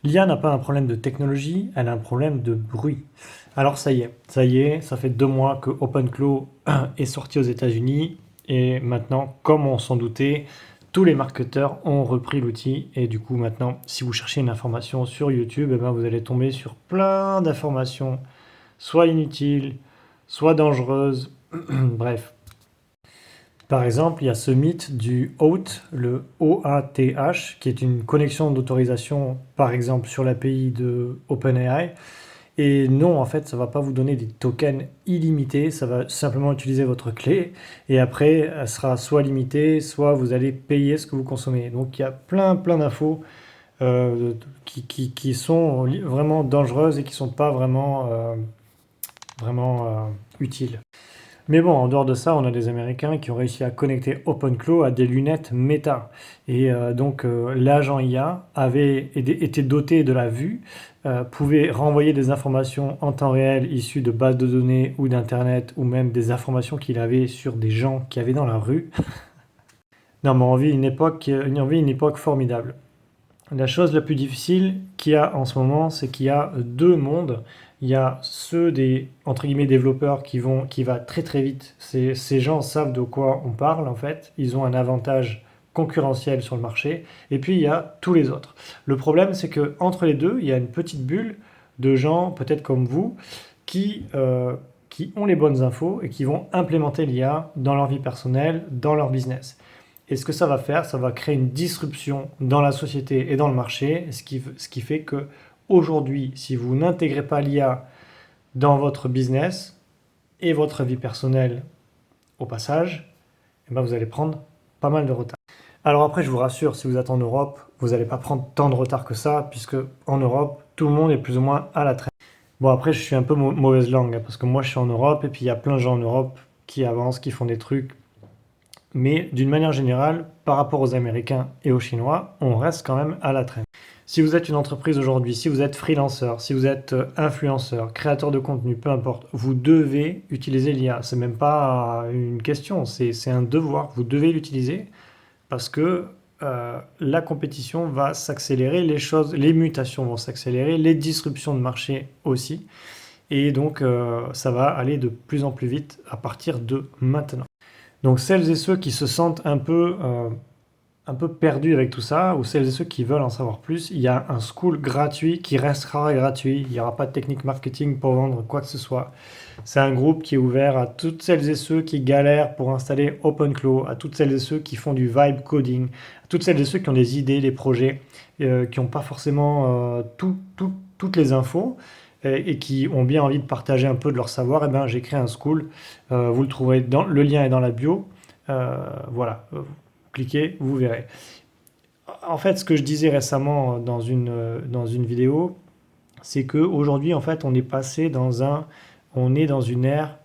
L'IA n'a pas un problème de technologie, elle a un problème de bruit. Alors ça fait 2 mois que OpenClaw est sorti aux États-Unis et maintenant, comme on s'en doutait, tous les marketeurs ont repris l'outil et du coup maintenant, si vous cherchez une information sur YouTube, eh ben, vous allez tomber sur plein d'informations, soit inutiles, soit dangereuses, bref. Par exemple, il y a ce mythe du OAuth, le OATH, qui est une connexion d'autorisation, par exemple, sur l'API de OpenAI. Et non, en fait, ça ne va pas vous donner des tokens illimités, ça va simplement utiliser votre clé, et après, elle sera soit limitée, soit vous allez payer ce que vous consommez. Donc, il y a plein d'infos qui sont vraiment dangereuses et qui ne sont pas vraiment utiles. Mais bon, en dehors de ça, on a des Américains qui ont réussi à connecter OpenClaw à des lunettes Meta. Et donc, l'agent IA avait été doté de la vue, pouvait renvoyer des informations en temps réel issues de bases de données ou d'Internet, ou même des informations qu'il avait sur des gens qui avaient dans la rue. Non, mais on vit une époque formidable. La chose la plus difficile qu'il y a en ce moment, c'est qu'il y a deux mondes. Il y a ceux des entre guillemets développeurs qui va très vite. Ces gens savent de quoi on parle en fait. Ils ont un avantage concurrentiel sur le marché. Et puis il y a tous les autres. Le problème, c'est que entre les deux, il y a une petite bulle de gens, peut-être comme vous, qui ont les bonnes infos et qui vont implémenter l'IA dans leur vie personnelle, dans leur business. Et ce que ça va faire, ça va créer une disruption dans la société et dans le marché, ce qui fait que aujourd'hui, si vous n'intégrez pas l'IA dans votre business et votre vie personnelle au passage, eh ben vous allez prendre pas mal de retard. Alors après, je vous rassure, si vous êtes en Europe, vous n'allez pas prendre tant de retard que ça, puisque en Europe, tout le monde est plus ou moins à la traîne. Bon, après, je suis un peu mauvaise langue, hein, parce que moi, je suis en Europe, et puis il y a plein de gens en Europe qui avancent, qui font des trucs. Mais d'une manière générale, par rapport aux Américains et aux Chinois, on reste quand même à la traîne. Si vous êtes une entreprise aujourd'hui, si vous êtes freelanceur, si vous êtes influenceur, créateur de contenu, peu importe, vous devez utiliser l'IA. C'est même pas une question, c'est un devoir. Vous devez l'utiliser parce que la compétition va s'accélérer, les mutations vont s'accélérer, les disruptions de marché aussi. Et donc, ça va aller de plus en plus vite à partir de maintenant. Donc celles et ceux qui se sentent un peu perdus avec tout ça, ou celles et ceux qui veulent en savoir plus, il y a un school gratuit qui restera gratuit. Il n'y aura pas de technique marketing pour vendre quoi que ce soit. C'est un groupe qui est ouvert à toutes celles et ceux qui galèrent pour installer OpenClaw, à toutes celles et ceux qui font du vibe coding, à toutes celles et ceux qui ont des idées, des projets, qui n'ont pas forcément toutes les infos et qui ont bien envie de partager un peu de leur savoir. Eh ben, j'ai créé un school. Vous le trouverez le lien est dans la bio. Voilà, cliquez, vous verrez. En fait, ce que je disais récemment dans une vidéo, c'est qu'aujourd'hui, en fait, on est dans une ère,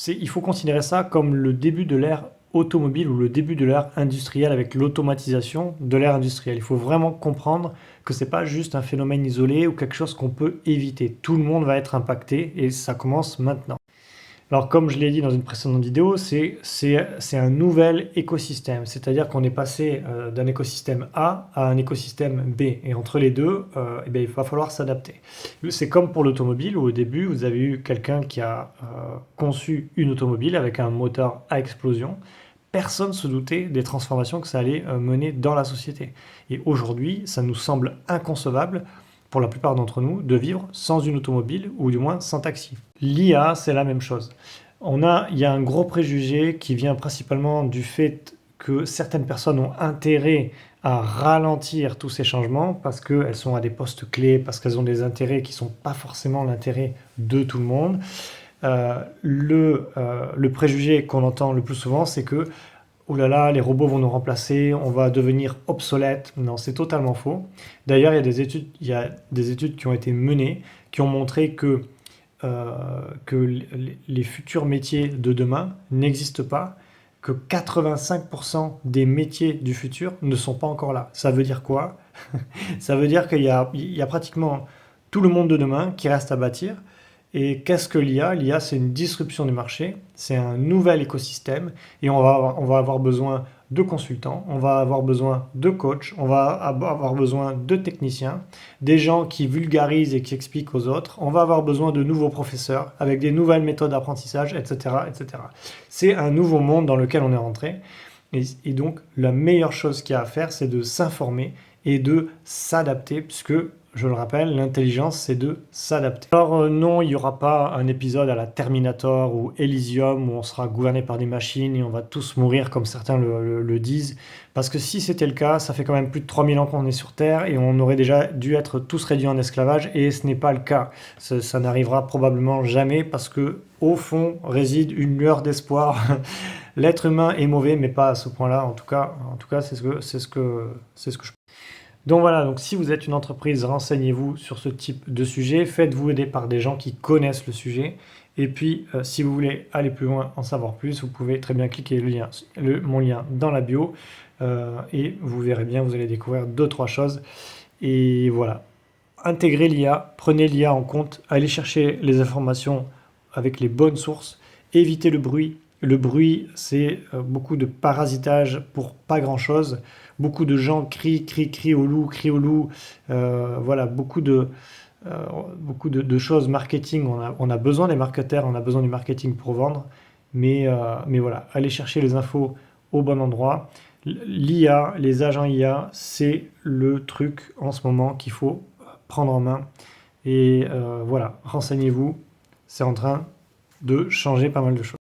il faut considérer ça comme le début de l'ère automobile ou le début de l'ère industrielle avec l'automatisation de l'ère industrielle. Il faut vraiment comprendre que c'est pas juste un phénomène isolé ou quelque chose qu'on peut éviter. Tout le monde va être impacté et ça commence maintenant. Alors, comme je l'ai dit dans une précédente vidéo, c'est un nouvel écosystème. C'est-à-dire qu'on est passé d'un écosystème A à un écosystème B. Et entre les deux, eh bien, il va falloir s'adapter. C'est comme pour l'automobile, où au début, vous avez eu quelqu'un qui a conçu une automobile avec un moteur à explosion. Personne ne se doutait des transformations que ça allait mener dans la société. Et aujourd'hui, ça nous semble inconcevable pour la plupart d'entre nous, de vivre sans une automobile ou du moins sans taxi. L'IA, c'est la même chose. Il y a un gros préjugé qui vient principalement du fait que certaines personnes ont intérêt à ralentir tous ces changements parce qu'elles sont à des postes clés, parce qu'elles ont des intérêts qui ne sont pas forcément l'intérêt de tout le monde. Le préjugé qu'on entend le plus souvent, c'est que oh là là, les robots vont nous remplacer, on va devenir obsolète. Non, c'est totalement faux. D'ailleurs, il y a des études qui ont été menées qui ont montré que les futurs métiers de demain n'existent pas, que 85% des métiers du futur ne sont pas encore là. Ça veut dire quoi? Ça veut dire il y a pratiquement tout le monde de demain qui reste à bâtir. Et qu'est-ce que l'IA? L'IA, c'est une disruption du marché, c'est un nouvel écosystème et on va avoir besoin de consultants, on va avoir besoin de coachs, on va avoir besoin de techniciens, des gens qui vulgarisent et qui expliquent aux autres, on va avoir besoin de nouveaux professeurs avec des nouvelles méthodes d'apprentissage, etc., etc. C'est un nouveau monde dans lequel on est rentré. Et donc, la meilleure chose qu'il y a à faire, c'est de s'informer et de s'adapter, puisque, je le rappelle, l'intelligence, c'est de s'adapter. Alors non, il n'y aura pas un épisode à la Terminator ou Elysium où on sera gouverné par des machines et on va tous mourir comme certains le disent. Parce que si c'était le cas, ça fait quand même plus de 3000 ans qu'on est sur Terre et on aurait déjà dû être tous réduits en esclavage et ce n'est pas le cas. Ça n'arrivera probablement jamais parce que au fond réside une lueur d'espoir. L'être humain est mauvais, mais pas à ce point-là. En tout cas, c'est ce que je. Donc voilà, donc si vous êtes une entreprise, renseignez-vous sur ce type de sujet, faites-vous aider par des gens qui connaissent le sujet. Et puis, si vous voulez aller plus loin, en savoir plus, vous pouvez très bien cliquer mon lien dans la bio et vous verrez bien, vous allez découvrir 2-3 choses. Et voilà, intégrez l'IA, prenez l'IA en compte, allez chercher les informations avec les bonnes sources, évitez le bruit. Le bruit, c'est beaucoup de parasitage pour pas grand-chose. Beaucoup de gens crient au loup, crient au loup. Voilà, beaucoup de choses marketing. On a besoin des marketeurs, on a besoin du marketing pour vendre. Mais voilà, allez chercher les infos au bon endroit. L'IA, les agents IA, c'est le truc en ce moment qu'il faut prendre en main. Et voilà, renseignez-vous, c'est en train de changer pas mal de choses.